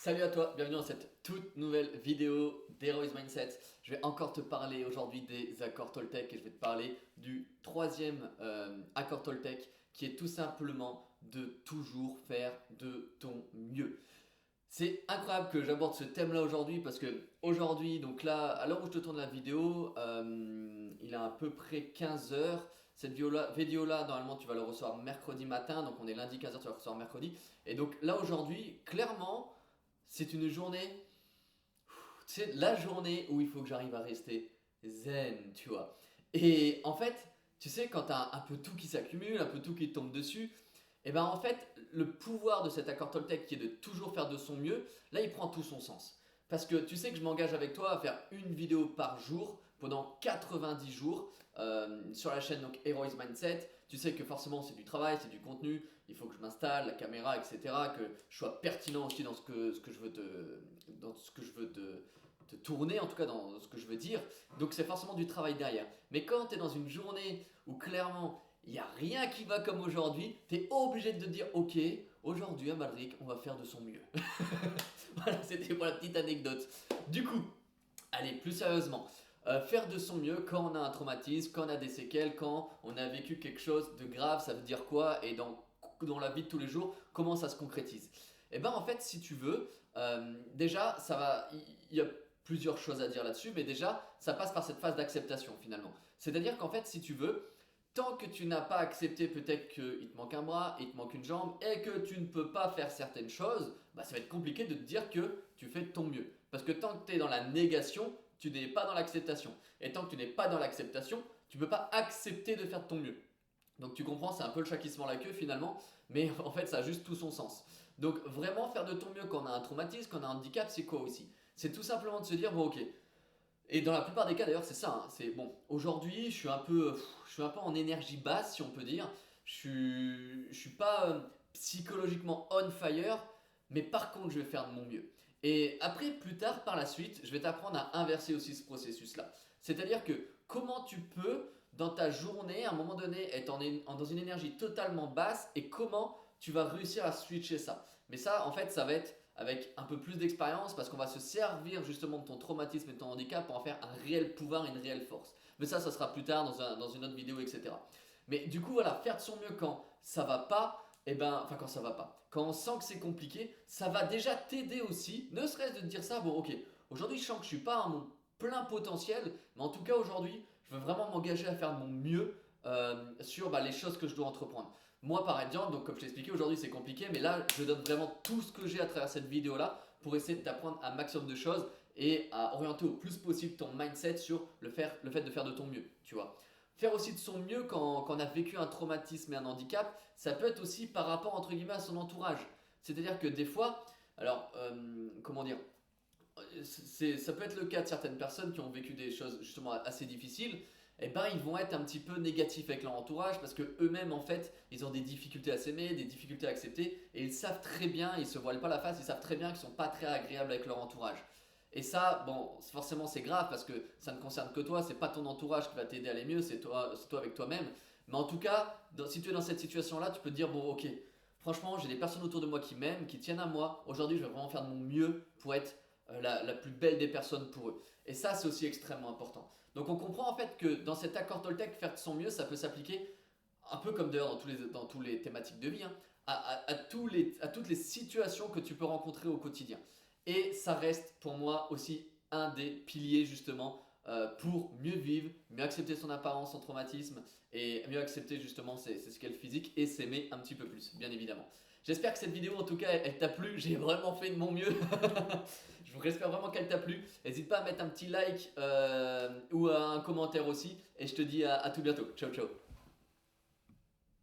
Salut à toi, bienvenue dans cette toute nouvelle vidéo d'Heroes Mindset. Je vais encore te parler aujourd'hui des accords Toltec et je vais te parler du troisième accord Toltec qui est tout simplement de toujours faire de ton mieux. C'est incroyable que j'aborde ce thème-là aujourd'hui parce que aujourd'hui, donc là, à l'heure où je te tourne la vidéo, il est à peu près 15 heures. Cette vidéo-là, normalement, tu vas le recevoir mercredi matin, donc on est lundi 15 heures, tu vas le recevoir mercredi. Et donc là, aujourd'hui, clairement, c'est une journée, c'est la journée où il faut que j'arrive à rester zen, tu vois. Et en fait, tu sais, quand tu as un peu tout qui s'accumule, un peu tout qui te tombe dessus, et ben en fait, le pouvoir de cet accord Toltec qui est de toujours faire de son mieux, là il prend tout son sens. Parce que tu sais que je m'engage avec toi à faire une vidéo par jour pendant 90 jours sur la chaîne donc Heroes Mindset. Tu sais que forcément c'est du travail, c'est du contenu, il faut que je m'installe, la caméra, etc. Que je sois pertinent aussi dans ce que je veux te tourner, en tout cas dans ce que je veux dire. Donc c'est forcément du travail derrière. Mais quand tu es dans une journée où clairement il n'y a rien qui va comme aujourd'hui, tu es obligé de te dire ok, aujourd'hui Amalric, on va faire de son mieux. Voilà, c'était pour la petite anecdote. Du coup, allez, plus sérieusement, faire de son mieux quand on a un traumatisme, quand on a des séquelles, quand on a vécu quelque chose de grave, ça veut dire quoi? Et dans la vie de tous les jours, comment ça se concrétise? Et ben en fait, si tu veux, déjà, il y a plusieurs choses à dire là-dessus, mais déjà, ça passe par cette phase d'acceptation finalement. C'est-à-dire qu'en fait, si tu veux, tant que tu n'as pas accepté peut-être qu'il te manque un bras, il te manque une jambe et que tu ne peux pas faire certaines choses, bah ça va être compliqué de te dire que tu fais de ton mieux. Parce que tant que tu es dans la négation, tu n'es pas dans l'acceptation. Et tant que tu n'es pas dans l'acceptation, tu ne peux pas accepter de faire de ton mieux. Donc tu comprends, c'est un peu le chat qui se mord la queue finalement, mais en fait ça a juste tout son sens. Donc vraiment faire de ton mieux quand on a un traumatisme, quand on a un handicap, c'est quoi aussi? C'est tout simplement de se dire, bon ok, et dans la plupart des cas d'ailleurs c'est ça, hein, c'est bon, aujourd'hui je suis un peu en énergie basse si on peut dire, je suis pas psychologiquement on fire, mais par contre je vais faire de mon mieux. Et après plus tard par la suite, je vais t'apprendre à inverser aussi ce processus là. C'est-à-dire que comment tu peux dans ta journée à un moment donné être dans une énergie totalement basse et comment tu vas réussir à switcher ça. Mais ça en fait ça va être avec un peu plus d'expérience parce qu'on va se servir justement de ton traumatisme et de ton handicap pour en faire un réel pouvoir et une réelle force. Mais ça sera plus tard dans une autre vidéo, etc. Mais du coup, voilà, faire de son mieux quand ça va pas, et ben, enfin quand ça va pas, quand on sent que c'est compliqué, ça va déjà t'aider aussi, ne serait-ce de te dire ça, bon ok, aujourd'hui je sens que je suis pas à mon plein potentiel, mais en tout cas aujourd'hui, je veux vraiment m'engager à faire de mon mieux sur les choses que je dois entreprendre. Moi par exemple, donc comme je t'ai expliqué, aujourd'hui c'est compliqué, mais là je donne vraiment tout ce que j'ai à travers cette vidéo là pour essayer de t'apprendre un maximum de choses et à orienter au plus possible ton mindset sur le fait de faire de ton mieux, tu vois. Faire aussi de son mieux quand on a vécu un traumatisme et un handicap, ça peut être aussi par rapport entre guillemets à son entourage. C'est-à-dire que des fois, alors comment dire, ça peut être le cas de certaines personnes qui ont vécu des choses justement assez difficiles, et ben ils vont être un petit peu négatifs avec leur entourage parce que eux-mêmes en fait ils ont des difficultés à s'aimer, des difficultés à accepter et ils savent très bien, ils se voilent pas la face, ils savent très bien qu'ils sont pas très agréables avec leur entourage. Et ça, bon, forcément c'est grave parce que ça ne concerne que toi, c'est pas ton entourage qui va t'aider à aller mieux, c'est toi avec toi-même. Mais en tout cas, si tu es dans cette situation-là, tu peux te dire bon ok, franchement j'ai des personnes autour de moi qui m'aiment, qui tiennent à moi. Aujourd'hui je vais vraiment faire de mon mieux pour être la plus belle des personnes pour eux. Et ça, c'est aussi extrêmement important. Donc on comprend en fait que dans cet accord Toltec, faire de son mieux, ça peut s'appliquer un peu comme d'ailleurs dans tous les thématiques de vie, hein, à toutes les situations que tu peux rencontrer au quotidien. Et ça reste pour moi aussi un des piliers justement pour mieux vivre, mieux accepter son apparence, son traumatisme et mieux accepter justement ses skills physiques et s'aimer un petit peu plus, bien évidemment. J'espère que cette vidéo en tout cas elle t'a plu, j'ai vraiment fait de mon mieux. J'espère vraiment qu'elle t'a plu. N'hésite pas à mettre un petit like ou un commentaire aussi et je te dis à tout bientôt. Ciao ciao.